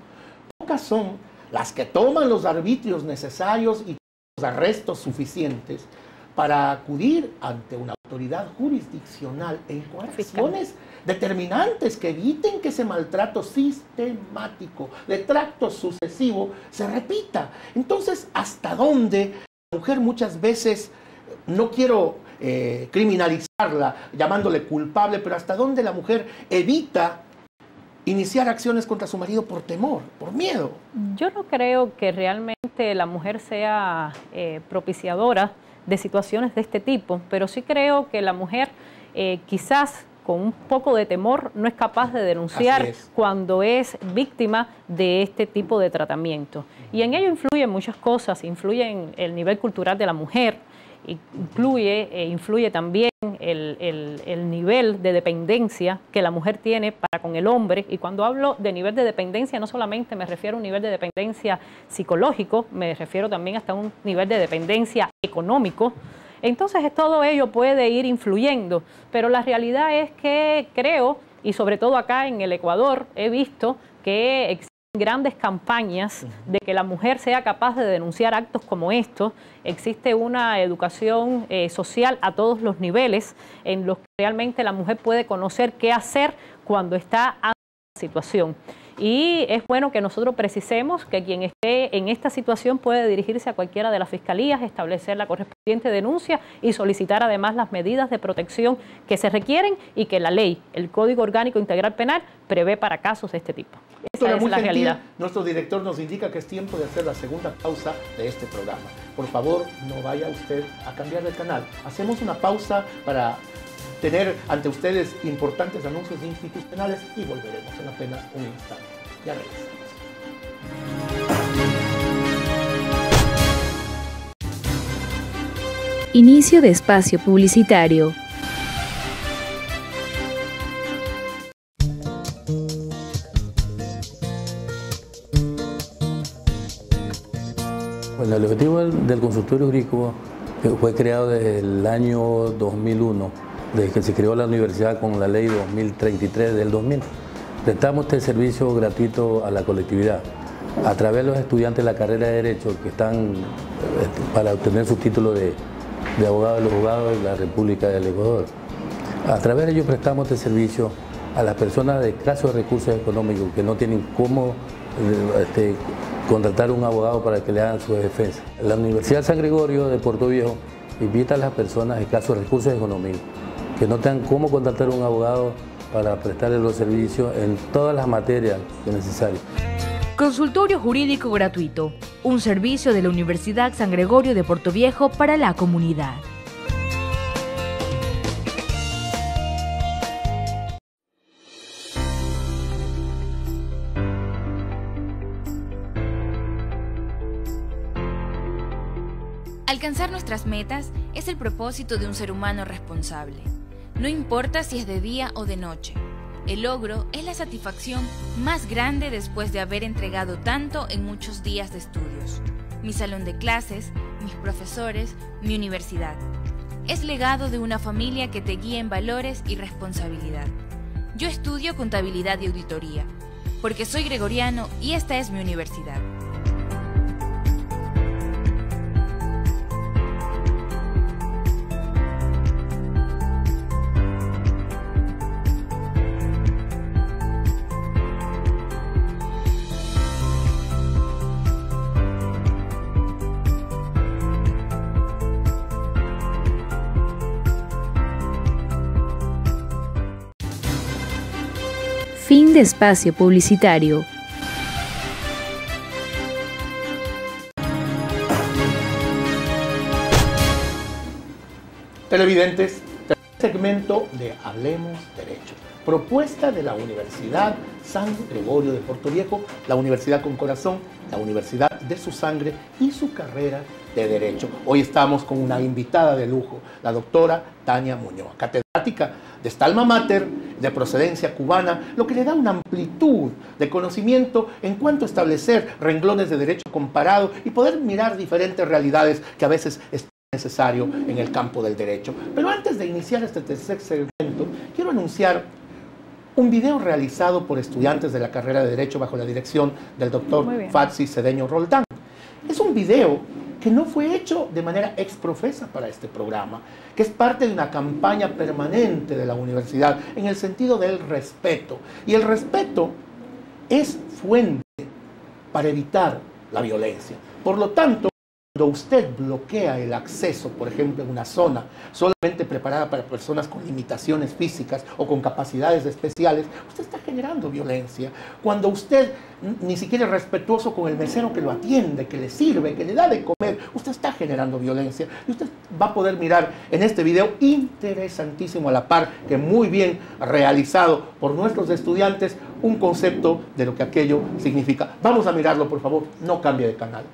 Pocas son las que toman los arbitrios necesarios y los arrestos suficientes para acudir ante una autoridad jurisdiccional en acciones determinantes que eviten que ese maltrato sistemático, de tracto sucesivo, se repita. Entonces, ¿hasta dónde la mujer muchas veces, no quiero criminalizarla llamándole culpable, pero hasta dónde la mujer evita iniciar acciones contra su marido por temor, por miedo? Yo no creo que realmente la mujer sea propiciadora de situaciones de este tipo, pero sí creo que la mujer quizás con un poco de temor no es capaz de denunciar cuando es víctima de este tipo de tratamiento. Y en ello influyen muchas cosas, influye en el nivel cultural de la mujer, influye también el nivel de dependencia que la mujer tiene para con el hombre. Y cuando hablo de nivel de dependencia, no solamente me refiero a un nivel de dependencia psicológico, me refiero también hasta un nivel de dependencia económico. Entonces todo ello puede ir influyendo, pero la realidad es que creo, y sobre todo acá en el Ecuador, he visto que existen grandes campañas de que la mujer sea capaz de denunciar actos como estos. Existe una educación social a todos los niveles en los que realmente la mujer puede conocer qué hacer cuando está ante una situación. Y es bueno que nosotros precisemos que quien esté en esta situación puede dirigirse a cualquiera de las fiscalías, establecer la correspondiente denuncia y solicitar además las medidas de protección que se requieren y que la ley, el Código Orgánico Integral Penal, prevé para casos de este tipo. Esa es la realidad. Nuestro director nos indica que es tiempo de hacer la segunda pausa de este programa. Por favor, no vaya usted a cambiar de canal. Hacemos una pausa para tener ante ustedes importantes anuncios institucionales y volveremos en apenas un instante. Ya regresamos. Inicio de espacio publicitario. Bueno, el objetivo del consultorio jurídico fue creado desde el año 2001, desde que se creó la universidad con la ley 2033 del 2000. Prestamos este servicio gratuito a la colectividad a través de los estudiantes de la carrera de Derecho que están para obtener su título de abogado de los juzgados de la República del Ecuador. A través de ellos prestamos este servicio a las personas de escasos recursos económicos que no tienen cómo contratar un abogado para que le hagan su defensa. La Universidad San Gregorio de Puerto Viejo invita a las personas de escasos recursos económicos que no tengan cómo contratar un abogado para prestarle los servicios en todas las materias que es necesario. Consultorio Jurídico Gratuito, un servicio de la Universidad San Gregorio de Puerto Viejo para la comunidad. Alcanzar nuestras metas es el propósito de un ser humano responsable. No importa si es de día o de noche. El logro es la satisfacción más grande después de haber entregado tanto en muchos días de estudios. Mi salón de clases, mis profesores, mi universidad. Es legado de una familia que te guía en valores y responsabilidad. Yo estudio contabilidad y auditoría, porque soy gregoriano y esta es mi universidad. Fin de espacio publicitario. Televidentes, segmento de Hablemos Derecho. Propuesta de la Universidad San Gregorio de Portoviejo, la universidad con corazón, la universidad de su sangre y su carrera de Derecho. Hoy estamos con una invitada de lujo, la doctora Tania Muñoz, catedrática de esta alma mater de procedencia cubana, lo que le da una amplitud de conocimiento en cuanto a establecer renglones de derecho comparado y poder mirar diferentes realidades que a veces es necesario en el campo del derecho. Pero antes de iniciar este tercer segmento, quiero anunciar un video realizado por estudiantes de la carrera de Derecho bajo la dirección del doctor Fatsi Cedeño Roldán. Es un video que no fue hecho de manera exprofesa para este programa, que es parte de una campaña permanente de la universidad en el sentido del respeto. Y el respeto es fuente para evitar la violencia. Por lo tanto, cuando usted bloquea el acceso, por ejemplo, en una zona solamente preparada para personas con limitaciones físicas o con capacidades especiales, usted está generando violencia. Cuando usted ni siquiera es respetuoso con el mesero que lo atiende, que le sirve, que le da de comer, usted está generando violencia. Y usted va a poder mirar en este video interesantísimo a la par, que muy bien realizado por nuestros estudiantes, un concepto de lo que aquello significa. Vamos a mirarlo, por favor, no cambie de canal.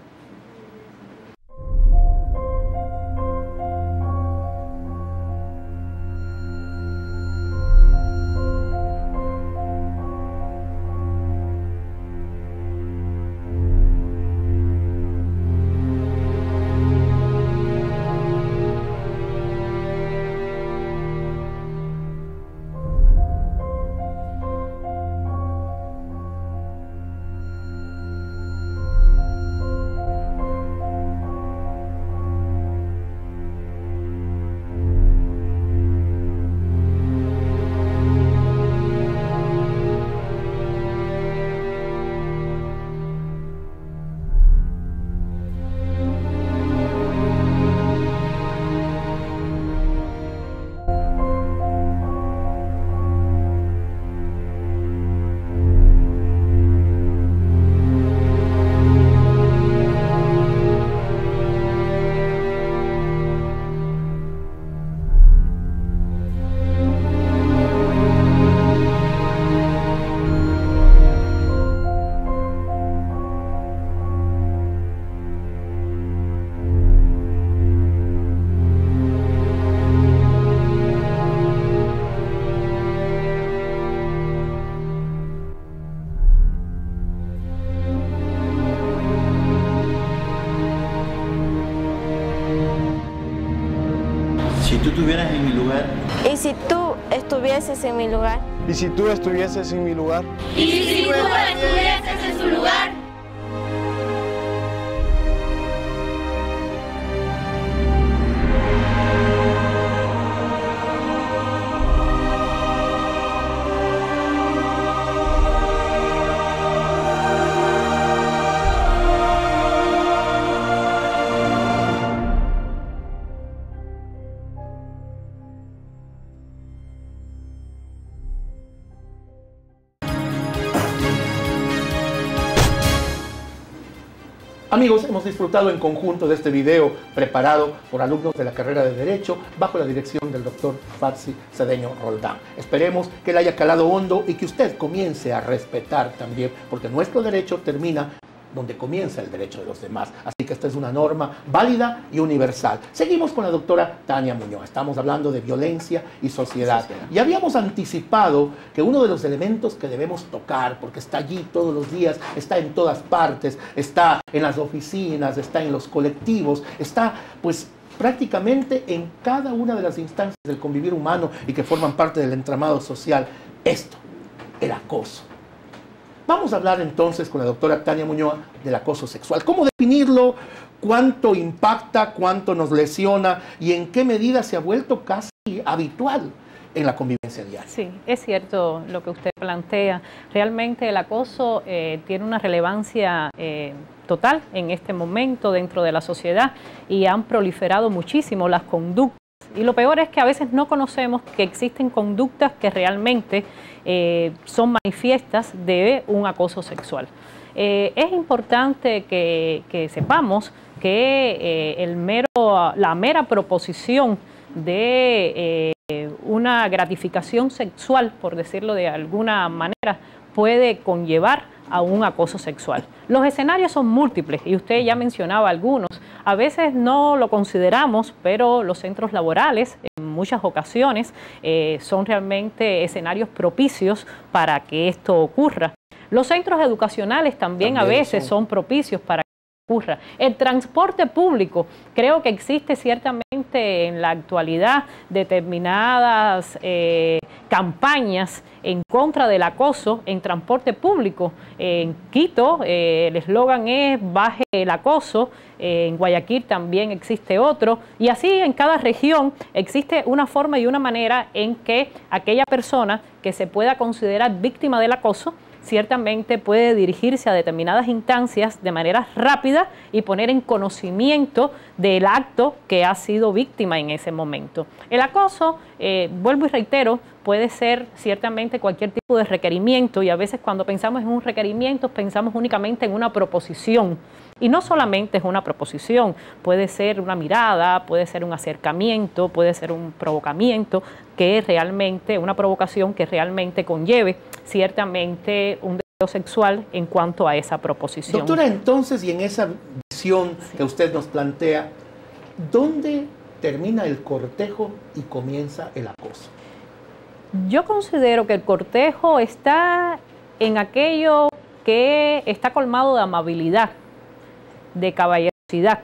Si tú estuvieras en mi lugar. ¿Y si tú estuvieses en mi lugar? ¿Y si tú estuvieses en mi lugar? ¿Y si tú estuvieses en su lugar? Amigos, hemos disfrutado en conjunto de este video preparado por alumnos de la carrera de Derecho bajo la dirección del doctor Fatsi Cedeño Roldán. Esperemos que le haya calado hondo y que usted comience a respetar también, porque nuestro derecho termina donde comienza el derecho de los demás. Así que esta es una norma válida y universal. Seguimos con la doctora Tania Muñoz. Estamos hablando de violencia y sociedad. Y habíamos anticipado que uno de los elementos que debemos tocar, porque está allí todos los días, está en todas partes, está en las oficinas, está en los colectivos, está pues prácticamente en cada una de las instancias del convivir humano y que forman parte del entramado social, esto, el acoso. Vamos a hablar entonces con la doctora Tania Muñoz del acoso sexual. ¿Cómo definirlo? ¿Cuánto impacta? ¿Cuánto nos lesiona? ¿Y en qué medida se ha vuelto casi habitual en la convivencia diaria? Sí, es cierto lo que usted plantea. Realmente el acoso tiene una relevancia total en este momento dentro de la sociedad y han proliferado muchísimo las conductas. Y lo peor es que a veces no conocemos que existen conductas que realmente son manifiestas de un acoso sexual. Es importante que sepamos que la mera proposición de una gratificación sexual, por decirlo de alguna manera, puede conllevar a un acoso sexual. Los escenarios son múltiples y usted ya mencionaba algunos. A veces no lo consideramos, pero los centros laborales en muchas ocasiones son realmente escenarios propicios para que esto ocurra. Los centros educacionales también a veces son propicios para que ocurra. El transporte público, creo que existe ciertamente en la actualidad determinadas campañas en contra del acoso en transporte público. En Quito el eslogan es "Baje el acoso", en Guayaquil también existe otro, y así en cada región existe una forma y una manera en que aquella persona que se pueda considerar víctima del acoso ciertamente puede dirigirse a determinadas instancias de manera rápida y poner en conocimiento del acto que ha sido víctima en ese momento. El acoso, vuelvo y reitero, puede ser ciertamente cualquier tipo de requerimiento, y a veces cuando pensamos en un requerimiento pensamos únicamente en una proposición. Y no solamente es una proposición, puede ser una mirada, puede ser un acercamiento, puede ser un provocamiento, que realmente, una provocación que realmente conlleve ciertamente un deseo sexual en cuanto a esa proposición. Doctora, entonces, y en esa visión que usted nos plantea, ¿dónde termina el cortejo y comienza el acoso? Yo considero que el cortejo está en aquello que está colmado de amabilidad, de caballerosidad,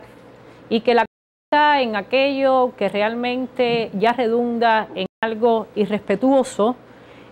y que la cosa en aquello que realmente ya redunda en algo irrespetuoso,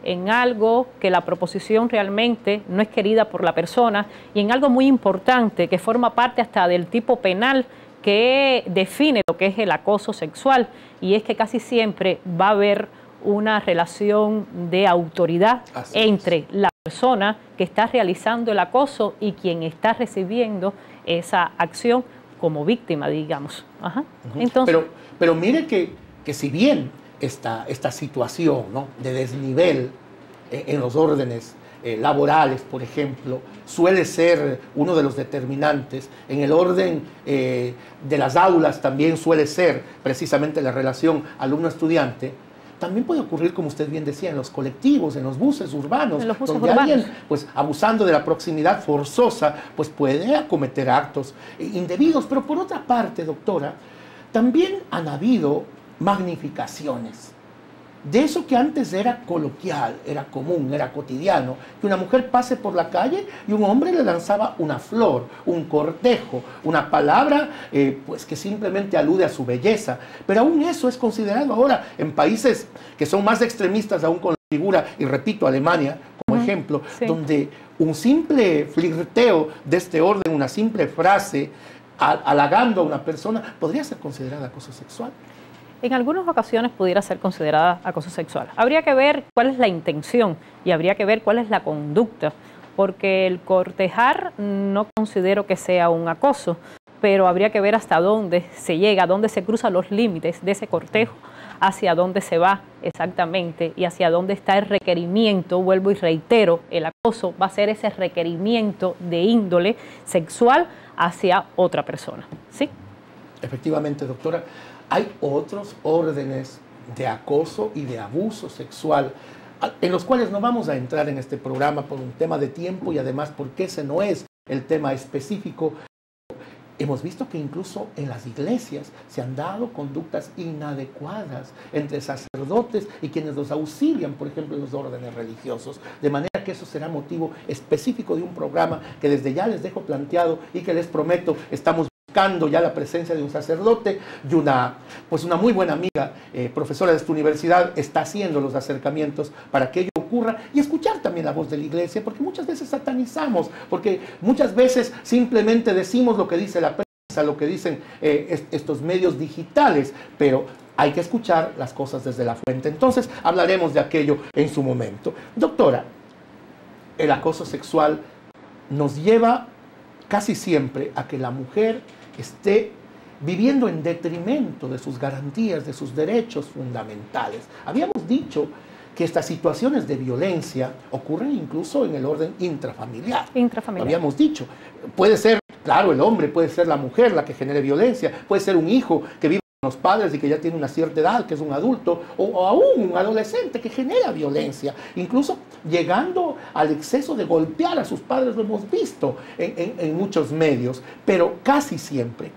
en algo que la proposición realmente no es querida por la persona, y en algo muy importante que forma parte hasta del tipo penal que define lo que es el acoso sexual, y es que casi siempre va a haber una relación de autoridad entre la persona que está realizando el acoso y quien está recibiendo esa acción como víctima, digamos. Ajá. Entonces, pero mire que si bien esta situación, ¿no?, de desnivel en los órdenes laborales, por ejemplo, suele ser uno de los determinantes, en el orden de las aulas también suele ser precisamente la relación alumno-estudiante, también puede ocurrir, como usted bien decía, en los colectivos, en los buses urbanos, donde alguien, pues, abusando de la proximidad forzosa, pues puede acometer actos indebidos. Pero por otra parte, doctora, también han habido magnificaciones de eso que antes era coloquial, era común, era cotidiano, que una mujer pase por la calle y un hombre le lanzaba una flor, un cortejo, una palabra pues que simplemente alude a su belleza. Pero aún eso es considerado ahora en países que son más extremistas aún con la figura, y repito, Alemania como ejemplo, donde un simple flirteo de este orden, una simple frase halagando a una persona, podría ser considerada acoso sexual. En algunas ocasiones pudiera ser considerada acoso sexual. Habría que ver cuál es la intención y habría que ver cuál es la conducta, porque el cortejar no considero que sea un acoso, pero habría que ver hasta dónde se llega, dónde se cruzan los límites de ese cortejo, hacia dónde se va exactamente y hacia dónde está el requerimiento. Vuelvo y reitero, el acoso va a ser ese requerimiento de índole sexual hacia otra persona, ¿sí? Efectivamente, doctora. Hay otros órdenes de acoso y de abuso sexual en los cuales no vamos a entrar en este programa por un tema de tiempo y además porque ese no es el tema específico. Hemos visto que incluso en las iglesias se han dado conductas inadecuadas entre sacerdotes y quienes los auxilian, por ejemplo, en los órdenes religiosos. De manera que eso será motivo específico de un programa que desde ya les dejo planteado y que les prometo, estamos buscando ya la presencia de un sacerdote y una muy buena amiga, profesora de esta universidad, está haciendo los acercamientos para que ello ocurra y escuchar también la voz de la iglesia, porque muchas veces satanizamos, porque muchas veces simplemente decimos lo que dice la prensa, lo que dicen estos medios digitales, pero hay que escuchar las cosas desde la fuente. Entonces hablaremos de aquello en su momento. Doctora, el acoso sexual nos lleva casi siempre a que la mujer esté viviendo en detrimento de sus garantías, de sus derechos fundamentales. Habíamos dicho que estas situaciones de violencia ocurren incluso en el orden intrafamiliar. Lo habíamos dicho. Puede ser, claro, el hombre, puede ser la mujer la que genere violencia, puede ser un hijo que vive con los padres y que ya tiene una cierta edad, que es un adulto, o aún un adolescente que genera violencia, incluso llegando al exceso de golpear a sus padres, lo hemos visto en muchos medios, pero casi siempre,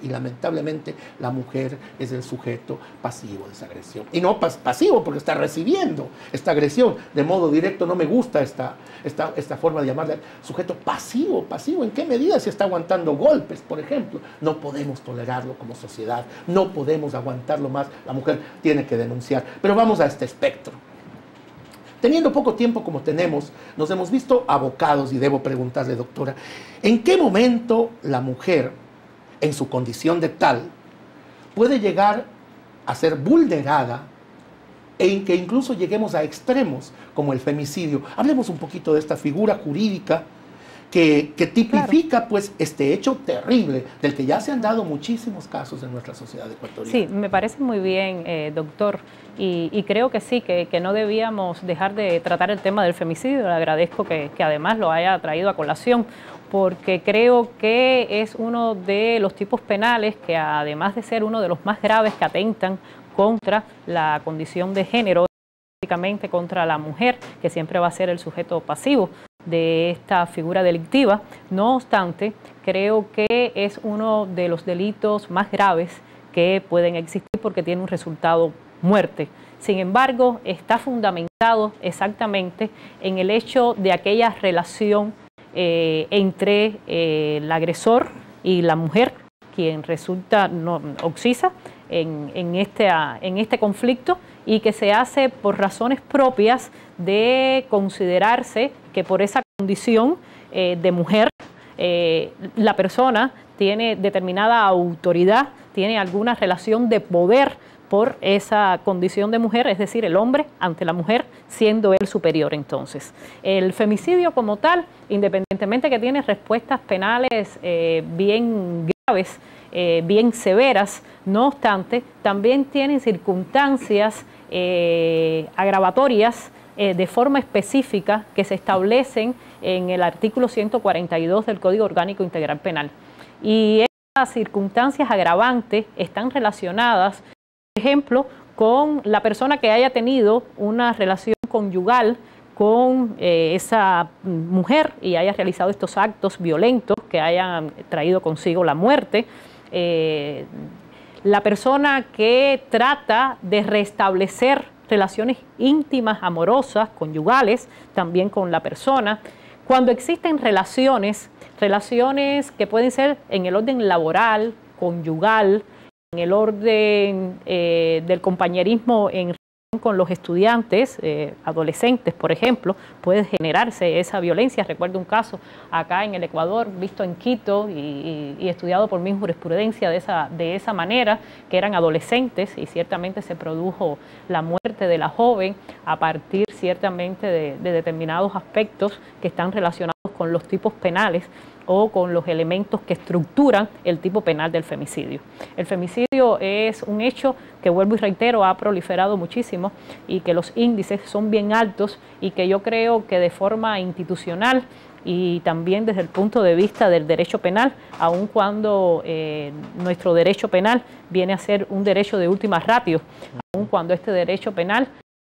y lamentablemente, la mujer es el sujeto pasivo de esa agresión. Y no pasivo porque está recibiendo esta agresión de modo directo. No me gusta esta forma de llamarle sujeto pasivo. ¿En qué medida se está aguantando golpes, por ejemplo? No podemos tolerarlo como sociedad. No podemos aguantarlo más, la mujer tiene que denunciar. Pero vamos a este espectro. Teniendo poco tiempo como tenemos, nos hemos visto abocados, y debo preguntarle, doctora, ¿en qué momento la mujer, en su condición de tal, puede llegar a ser vulnerada en que incluso lleguemos a extremos como el femicidio? Hablemos un poquito de esta figura jurídica que tipifica pues este hecho terrible del que ya se han dado muchísimos casos en nuestra sociedad ecuatoriana. Sí, me parece muy bien, doctor, y creo que sí, que no debíamos dejar de tratar el tema del femicidio. Le agradezco que además lo haya traído a colación, porque creo que es uno de los tipos penales que, además de ser uno de los más graves que atentan contra la condición de género, específicamente contra la mujer, que siempre va a ser el sujeto pasivo de esta figura delictiva. No obstante, creo que es uno de los delitos más graves que pueden existir porque tiene un resultado muerte. Sin embargo, está fundamentado exactamente en el hecho de aquella relación entre el agresor y la mujer, quien resulta occisa en este conflicto, y que se hace por razones propias de considerarse que por esa condición de mujer la persona tiene determinada autoridad, tiene alguna relación de poder por esa condición de mujer, es decir, el hombre ante la mujer siendo él superior. Entonces, el femicidio como tal, independientemente que tiene respuestas penales bien graves, bien severas, no obstante, también tienen circunstancias agravatorias de forma específica que se establecen en el artículo 142 del Código Orgánico Integral Penal. Y estas circunstancias agravantes están relacionadas, por ejemplo, con la persona que haya tenido una relación conyugal con esa mujer y haya realizado estos actos violentos que hayan traído consigo la muerte. La persona que trata de restablecer relaciones íntimas, amorosas, conyugales, también con la persona. Cuando existen relaciones que pueden ser en el orden laboral, conyugal, en el orden del compañerismo en con los estudiantes, adolescentes, por ejemplo, puede generarse esa violencia. Recuerdo un caso acá en el Ecuador, visto en Quito y estudiado por mi jurisprudencia de esa manera, que eran adolescentes, y ciertamente se produjo la muerte de la joven a partir ciertamente de determinados aspectos que están relacionados con los tipos penales o con los elementos que estructuran el tipo penal del femicidio. El femicidio es un hecho que, vuelvo y reitero, ha proliferado muchísimo y que los índices son bien altos, y que yo creo que de forma institucional y también desde el punto de vista del derecho penal, aun cuando nuestro derecho penal viene a ser un derecho de última ratio, aun cuando este derecho penal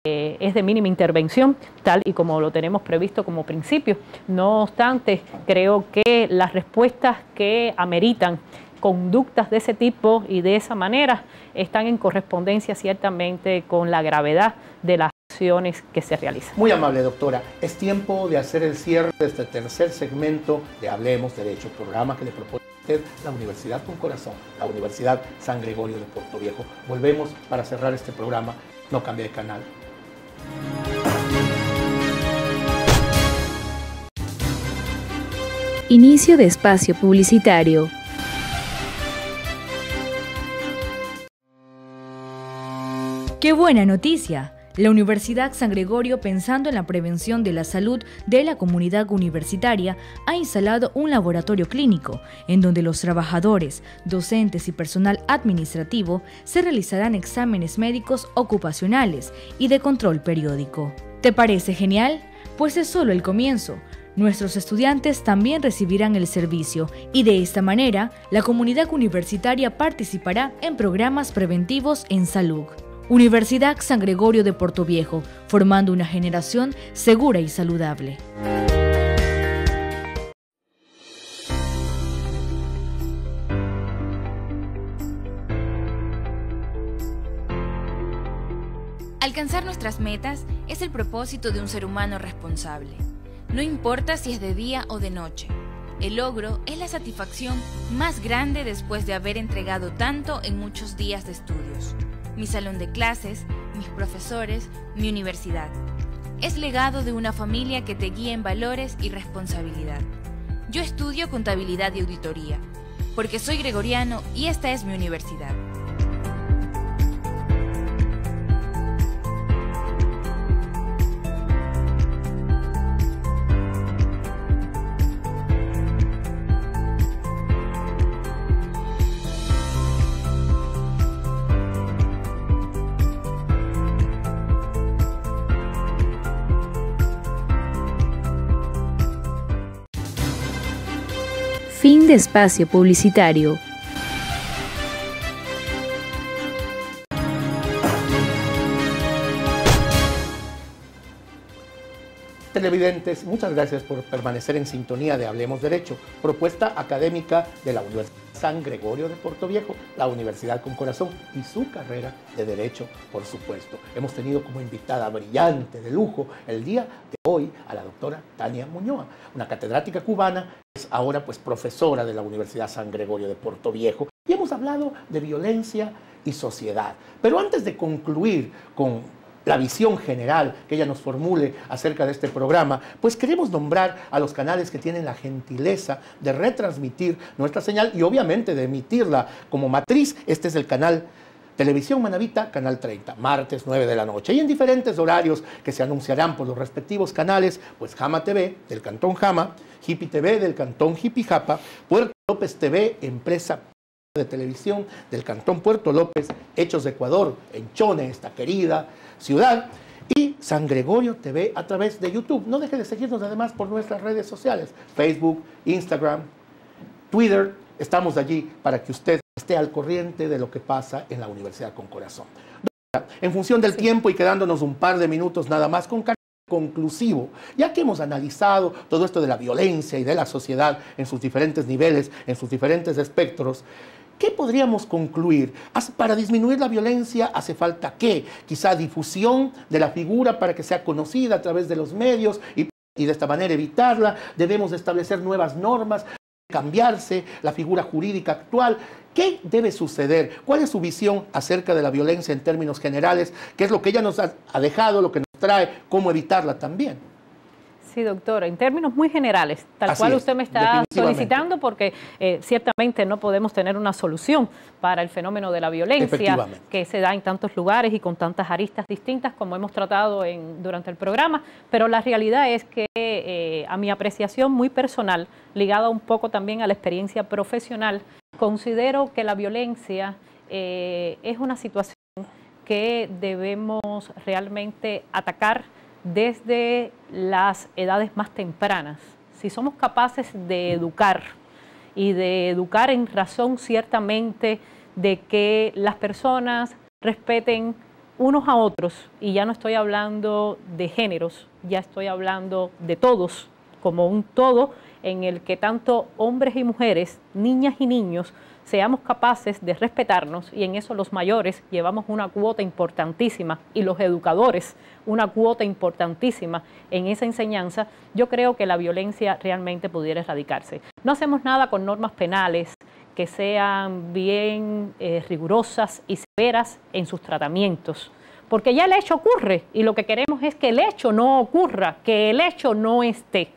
es de mínima intervención, tal y como lo tenemos previsto como principio. No obstante, creo que las respuestas que ameritan conductas de ese tipo y de esa manera están en correspondencia ciertamente con la gravedad de las acciones que se realizan. Muy amable, doctora. Es tiempo de hacer el cierre de este tercer segmento de Hablemos Derecho, programa que le propone la Universidad con Corazón, la Universidad San Gregorio de Portoviejo. Volvemos para cerrar este programa. No cambie de canal. Inicio de espacio publicitario. ¡Qué buena noticia! La Universidad San Gregorio, pensando en la prevención de la salud de la comunidad universitaria, ha instalado un laboratorio clínico en donde los trabajadores, docentes y personal administrativo se realizarán exámenes médicos ocupacionales y de control periódico. ¿Te parece genial? Pues es solo el comienzo. Nuestros estudiantes también recibirán el servicio y de esta manera la comunidad universitaria participará en programas preventivos en salud. Universidad San Gregorio de Portoviejo, formando una generación segura y saludable. Alcanzar nuestras metas es el propósito de un ser humano responsable. No importa si es de día o de noche. El logro es la satisfacción más grande después de haber entregado tanto en muchos días de estudios. Mi salón de clases, mis profesores, mi universidad. Es legado de una familia que te guía en valores y responsabilidad. Yo estudio contabilidad y auditoría, porque soy gregoriano y esta es mi universidad. Fin de espacio publicitario. Televidentes, muchas gracias por permanecer en sintonía de Hablemos Derecho, propuesta académica de la Universidad San Gregorio de Portoviejo, la Universidad con Corazón y su carrera de Derecho, por supuesto. Hemos tenido como invitada brillante, de lujo, el día de hoy a la doctora Tania Muñoa, una catedrática cubana, es ahora pues profesora de la Universidad San Gregorio de Portoviejo, y hemos hablado de violencia y sociedad. Pero antes de concluir con la visión general que ella nos formule acerca de este programa, pues queremos nombrar a los canales que tienen la gentileza de retransmitir nuestra señal y obviamente de emitirla como matriz. Este es el canal Televisión Manavita, Canal 30, martes 9 de la noche. Y en diferentes horarios que se anunciarán por los respectivos canales, pues Jama TV, del Cantón Jama, Jipi TV, del Cantón Jipijapa, Puerto López TV, empresa de televisión del Cantón Puerto López, Hechos de Ecuador, en Chone, esta querida ciudad, y San Gregorio TV a través de YouTube. No deje de seguirnos además por nuestras redes sociales, Facebook, Instagram, Twitter. Estamos allí para que usted esté al corriente de lo que pasa en la Universidad con Corazón. En función del tiempo y quedándonos un par de minutos nada más con conclusivo, ya que hemos analizado todo esto de la violencia y de la sociedad en sus diferentes niveles, en sus diferentes espectros, ¿qué podríamos concluir? Para disminuir la violencia hace falta ¿qué? Quizá difusión de la figura para que sea conocida a través de los medios y de esta manera evitarla. Debemos establecer nuevas normas, cambiarse la figura jurídica actual. ¿Qué debe suceder? ¿Cuál es su visión acerca de la violencia en términos generales? ¿Qué es lo que ella nos ha dejado, lo que nos trae, cómo evitarla también? Sí, doctora, en términos muy generales, tal cual usted me está solicitando, porque ciertamente no podemos tener una solución para el fenómeno de la violencia que se da en tantos lugares y con tantas aristas distintas como hemos tratado durante el programa, pero la realidad es que a mi apreciación muy personal, ligada un poco también a la experiencia profesional, considero que la violencia es una situación que debemos realmente atacar desde las edades más tempranas. Si somos capaces de educar y de educar en razón ciertamente de que las personas respeten unos a otros, y ya no estoy hablando de géneros, ya estoy hablando de todos, como un todo en el que tanto hombres y mujeres, niñas y niños, seamos capaces de respetarnos, y en eso los mayores llevamos una cuota importantísima y los educadores una cuota importantísima en esa enseñanza. Yo creo que la violencia realmente pudiera erradicarse. No hacemos nada con normas penales que sean bien rigurosas y severas en sus tratamientos, porque ya el hecho ocurre y lo que queremos es que el hecho no ocurra, que el hecho no esté.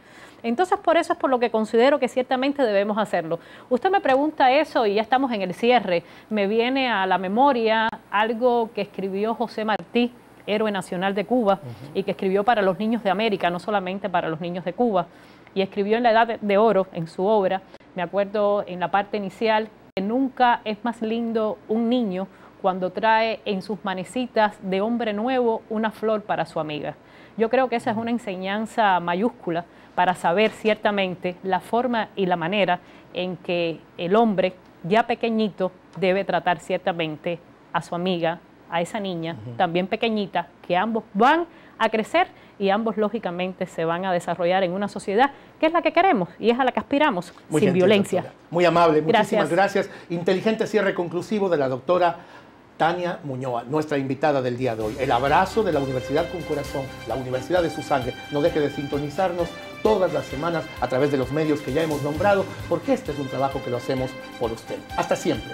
Entonces, por eso es por lo que considero que ciertamente debemos hacerlo. Usted me pregunta eso y ya estamos en el cierre. Me viene a la memoria algo que escribió José Martí, héroe nacional de Cuba, y que escribió para los niños de América, no solamente para los niños de Cuba. Y escribió en la Edad de Oro, en su obra, me acuerdo en la parte inicial, que nunca es más lindo un niño cuando trae en sus manecitas de hombre nuevo una flor para su amiga. Yo creo que esa es una enseñanza mayúscula para saber ciertamente la forma y la manera en que el hombre ya pequeñito debe tratar ciertamente a su amiga, a esa niña también pequeñita, que ambos van a crecer y ambos lógicamente se van a desarrollar en una sociedad que es la que queremos y es a la que aspiramos, muy sin gentil, violencia. Doctora. Muy amable, muchísimas gracias. Inteligente cierre conclusivo de la doctora Tania Muñoa, nuestra invitada del día de hoy. El abrazo de la Universidad con Corazón, la Universidad de su sangre. No deje de sintonizarnos todas las semanas a través de los medios que ya hemos nombrado, porque este es un trabajo que lo hacemos por usted. Hasta siempre.